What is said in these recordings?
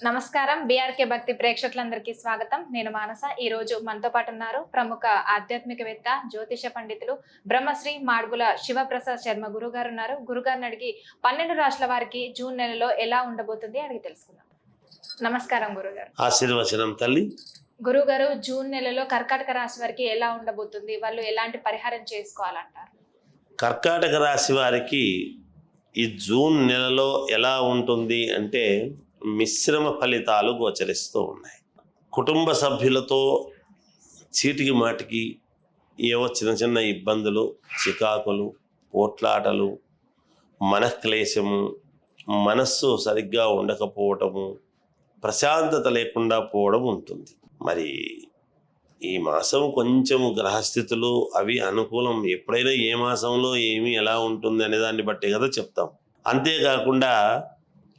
నమస్కారం. బీఆర్కే భక్తి ప్రేక్షకులందరికీ స్వాగతం. నేను మానస. ఈ రోజు మనతో పాటు ఉన్నారు ప్రముఖ ఆధ్యాత్మికవేత్త, జ్యోతిష పండితులు బ్రహ్మశ్రీ మాడుగుల శివప్రసాద్ శర్మ గురుగారు ఉన్నారు. గురుగారిని అడిగి 12 రాష్ట్రాల వారికి జూన్ నెలలో ఎలా ఉండబోతుంది అడిగి తెలుసుకుందాం. నమస్కారం గురుగారు. ఆశీర్వచనం తల్లి. గురుగారు, జూన్ నెలలో కర్కాటక రాశి వారికి ఎలా ఉండబోతుంది? వాళ్ళు ఎలాంటి పరిహారం చేసుకోవాలంటారు? కర్కాటక రాశి వారికి ఈ జూన్ నెలలో ఎలా ఉంటుంది అంటే మిశ్రమ ఫలితాలు గోచరిస్తూ ఉన్నాయి. కుటుంబ సభ్యులతో చీటికి మాటికి ఏవో చిన్న చిన్న ఇబ్బందులు, చికాకులు, పోట్లాటలు, మనక్లేశము, మనస్సు సరిగ్గా ఉండకపోవటము, ప్రశాంతత లేకుండా పోవడం ఉంటుంది. మరి ఈ మాసం కొంచెం గ్రహస్థితులు అవి అనుకూలం. ఎప్పుడైనా ఏ మాసంలో ఏమి ఎలా ఉంటుంది అనే దాన్ని బట్టి కదా చెప్తాం. అంతేకాకుండా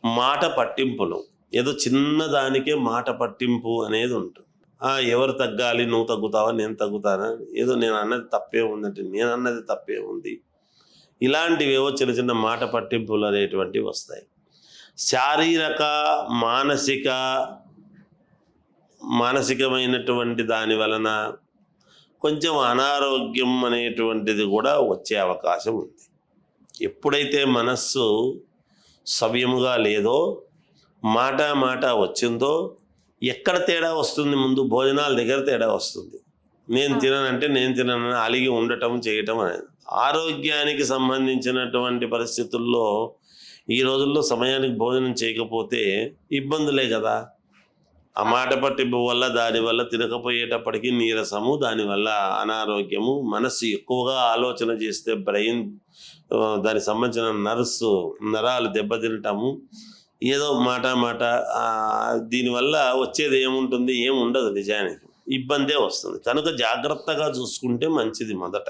మాట పట్టింపులు, ఏదో చిన్నదానికే మాట పట్టింపు అనేది ఉంటుంది. ఎవరు తగ్గాలి, నువ్వు తగ్గుతావా, నేను తగ్గుతానా, ఏదో నేను అన్నది తప్పే ఉందంటే నేను అన్నది తప్పే ఉంది, ఇలాంటివేవో చిన్న చిన్న మాట పట్టింపులు అనేటువంటివి వస్తాయి. శారీరక మానసికమైనటువంటి దాని వలన కొంచెం అనారోగ్యం అనేటువంటిది కూడా వచ్చే అవకాశం ఉంది. ఎప్పుడైతే మనస్సు సవ్యముగా లేదో, మాట వచ్చిందో, ఎక్కడ తేడా వస్తుంది? ముందు భోజనాల దగ్గర తేడా వస్తుంది. నేను తిననంటే నేను తిననని అలిగి ఉండటం చేయటం అనేది. ఆరోగ్యానికి సంబంధించినటువంటి పరిస్థితుల్లో ఈ రోజుల్లో సమయానికి భోజనం చేయకపోతే ఇబ్బందులే కదా. ఆ మాట పట్టింపు వల్ల, దానివల్ల తినకపోయేటప్పటికీ నీరసము, దానివల్ల అనారోగ్యము, మనస్సు ఎక్కువగా ఆలోచన చేస్తే బ్రెయిన్ దానికి సంబంధించిన నరాలు దెబ్బతినటము, ఏదో మాట దీనివల్ల వచ్చేది ఏముంటుంది? ఏముండదు. నిజానికి ఇబ్బందే వస్తుంది. కనుక జాగ్రత్తగా చూసుకుంటే మంచిది. మొదట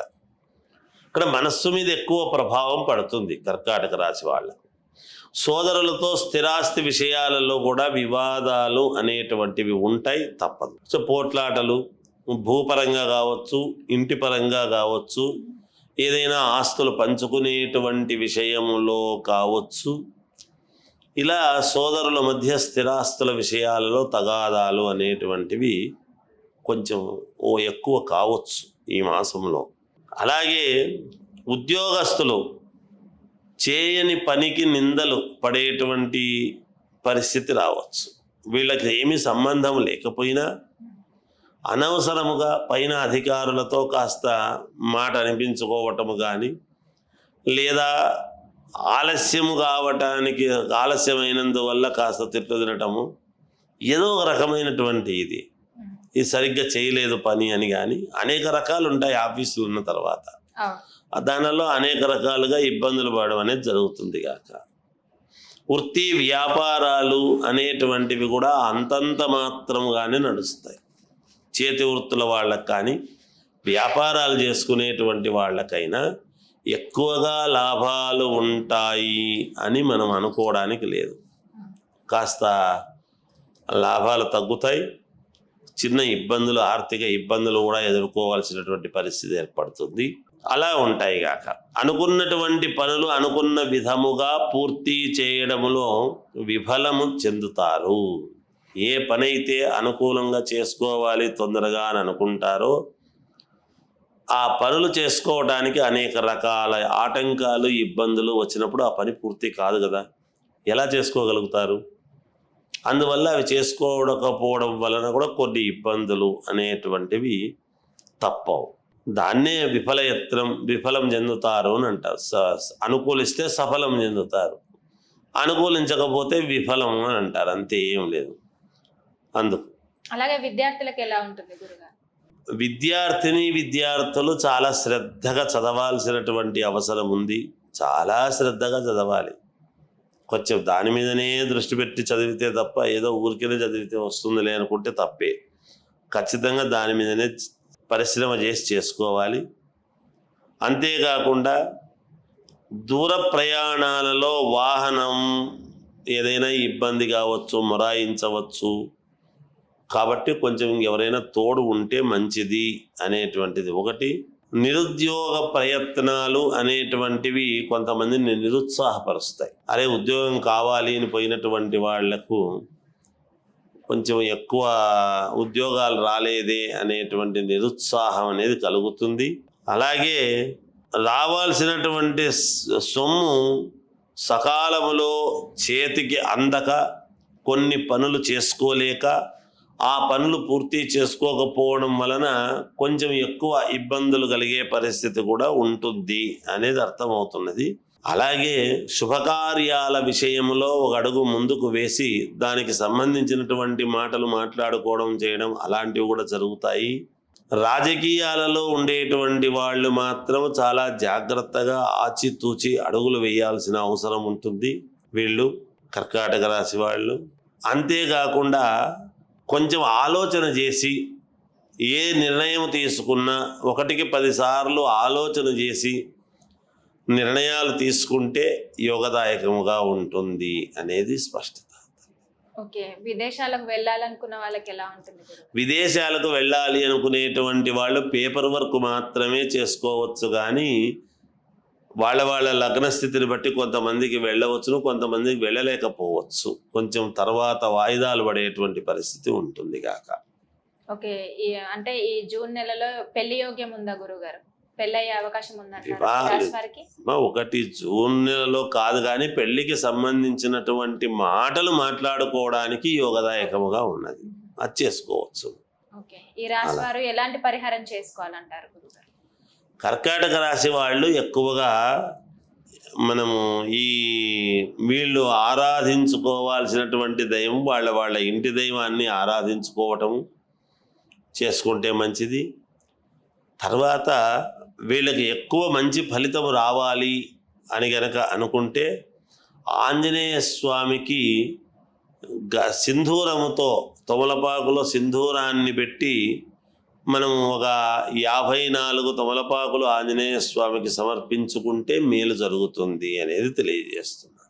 ఇక్కడ మనస్సు మీద ఎక్కువ ప్రభావం పడుతుంది కర్కాటక రాశి వాళ్ళకు. సోదరులతో స్థిరాస్తి విషయాలలో కూడా వివాదాలు అనేటువంటివి ఉంటాయి, తప్పదు. సో పోట్లాటలు భూపరంగా కావచ్చు, ఇంటి పరంగా కావచ్చు, ఏదైనా ఆస్తులు పంచుకునేటువంటి విషయంలో కావచ్చు, ఇలా సోదరుల మధ్య స్థిరాస్తుల విషయాలలో తగాదాలు అనేటువంటివి కొంచెం ఎక్కువ కావచ్చు ఈ మాసంలో. అలాగే ఉద్యోగస్తులు చేయని పనికి నిందలు పడేటువంటి పరిస్థితి రావచ్చు. వీళ్ళకి ఏమీ సంబంధం లేకపోయినా అనవసరముగా పైన అధికారులతో కాస్త మాట అనిపించుకోవటము కానీ, లేదా ఆలస్యమైనందువల్ల కాస్త తిట్లు తినటము, ఏదో ఒక రకమైనటువంటి ఇది సరిగ్గా చేయలేదు పని అని కానీ అనేక రకాలు ఉంటాయి ఆఫీసులు ఉన్న తర్వాత. దానిలో అనేక రకాలుగా ఇబ్బందులు పడడం అనేది జరుగుతుంది కాక. వృత్తి వ్యాపారాలు అనేటువంటివి కూడా అంతంత మాత్రంగానే నడుస్తాయి. చేతి వృత్తుల వాళ్ళకి కానీ, వ్యాపారాలు చేసుకునేటువంటి వాళ్ళకైనా ఎక్కువగా లాభాలు ఉంటాయి అని మనం అనుకోవడానికి లేదు. కాస్త లాభాలు తగ్గుతాయి, చిన్న ఇబ్బందులు, ఆర్థిక ఇబ్బందులు కూడా ఎదుర్కోవాల్సినటువంటి పరిస్థితి ఏర్పడుతుంది. అలా ఉంటాయి కాక అనుకున్నటువంటి పనులు అనుకున్న విధముగా పూర్తి చేయడములో విఫలము చెందుతారు. ఏ పనైతే అనుకూలంగా చేసుకోవాలి తొందరగా అని అనుకుంటారో ఆ పనులు చేసుకోవడానికి అనేక రకాల ఆటంకాలు, ఇబ్బందులు వచ్చినప్పుడు ఆ పని పూర్తి కాదు కదా. ఎలా చేసుకోగలుగుతారు? అందువల్ల అవి చేసుకోకపోవడం వలన కూడా కొన్ని ఇబ్బందులు అనేటువంటివి తప్పవు. దాన్నే విఫలం చెందుతారు అని అంటారు. అనుకూలిస్తే సఫలం చెందుతారు, అనుకూలించకపోతే విఫలం అని అంటారు. అంతే, ఏం లేదు. అందుకు అలాగే విద్యార్థులకు ఎలా ఉంటుంది గురుగారు? విద్యార్థులు చాలా శ్రద్ధగా చదవాల్సినటువంటి అవసరం ఉంది. చాలా శ్రద్ధగా చదవాలి. కొంచెం దాని మీదనే దృష్టి పెట్టి చదివితే తప్ప ఏదో ఊరికేనే చదివితే వస్తుందిలే అనుకుంటే తప్పే. ఖచ్చితంగా దాని మీదనే పరిశ్రమ చేసి చేసుకోవాలి. అంతేకాకుండా దూర ప్రయాణాలలో వాహనం ఏదైనా ఇబ్బంది కావచ్చు, మొరాయించవచ్చు. కాబట్టి కొంచెం ఎవరైనా తోడు ఉంటే మంచిది అనేటువంటిది ఒకటి. నిరుద్యోగ ప్రయత్నాలు అనేటువంటివి కొంతమందిని నిరుత్సాహపరుస్తాయి. అరే ఉద్యోగం కావాలి అని పోయినటువంటి వాళ్లకు కొంచెం ఎక్కువ ఉద్యోగాలు రాలేదే అనేటువంటి నిరుత్సాహం అనేది కలుగుతుంది. అలాగే రావాల్సినటువంటి సొమ్ము సకాలములో చేతికి అందక కొన్ని పనులు చేసుకోలేక ఆ పనులు పూర్తి చేసుకోకపోవడం వలన కొంచెం ఎక్కువ ఇబ్బందులు కలిగే పరిస్థితి కూడా ఉంటుంది అనేది అర్థమవుతున్నది. అలాగే శుభకార్యాల విషయంలో ఒక అడుగు ముందుకు వేసి దానికి సంబంధించినటువంటి మాటలు మాట్లాడుకోవడం చేయడం అలాంటివి కూడా జరుగుతాయి. రాజకీయాలలో ఉండేటువంటి వాళ్ళు మాత్రం చాలా జాగ్రత్తగా ఆచితూచి అడుగులు వేయాల్సిన అవసరం ఉంటుంది వీళ్ళు కర్కాటక రాశి వాళ్ళు. అంతేకాకుండా కొంచెం ఆలోచన చేసి ఏ నిర్ణయం తీసుకున్నా 1కి 10 సార్లు ఆలోచన చేసి నిర్ణయాలు తీసుకుంటే యోగదాయకముగా ఉంటుంది అనేది స్పష్టత. ఓకే, విదేశాలకు వెళ్ళాలనుకున్న వాళ్ళకి ఎలా ఉంటుంది గురుగారు? విదేశాలకు వెళ్ళాలి అనుకునేటువంటి వాళ్ళు పేపర్ వర్క్ మాత్రమే చేసుకోవచ్చు, కానీ వాళ్ళ లగ్న స్థితిని బట్టి కొంతమందికి వెళ్ళవచ్చును, కొంతమందికి వెళ్ళలేకపోవచ్చు. కొంచెం తర్వాత వాయిదాలు పడేటువంటి పరిస్థితి ఉంటుంది కాక. ఓకే, అంటే ఈ జూన్ నెలలో పెళ్లి యోగ్యం ఉందా గురుగారు? పెళ్లి అయ్యే అవకాశం వివాహాలు 1 జూన్ నెలలో కాదు, కానీ పెళ్లికి సంబంధించినటువంటి మాటలు మాట్లాడుకోవడానికి యోగదాయకముగా ఉన్నది, అది చేసుకోవచ్చు. ఓకే, ఈ రాశి వారు ఎలాంటి పరిహారం చేసుకోవాలంటారు గురుగారు? కర్కాటక రాశి వాళ్ళు ఎక్కువగా మనము వీళ్ళు ఆరాధించుకోవాల్సినటువంటి దైవం వాళ్ళ ఇంటి దైవాన్ని ఆరాధించుకోవటం చేసుకుంటే మంచిది. తర్వాత వీళ్ళకి ఎక్కువ మంచి ఫలితం రావాలి అని గనక అనుకుంటే ఆంజనేయ స్వామికి సింధూరముతో తమలపాకులో సింధూరాన్ని పెట్టి మనం ఒక 54 తమలపాకులు ఆంజనేయ స్వామికి సమర్పించుకుంటే మేలు జరుగుతుంది అనేది తెలియజేస్తున్నాను.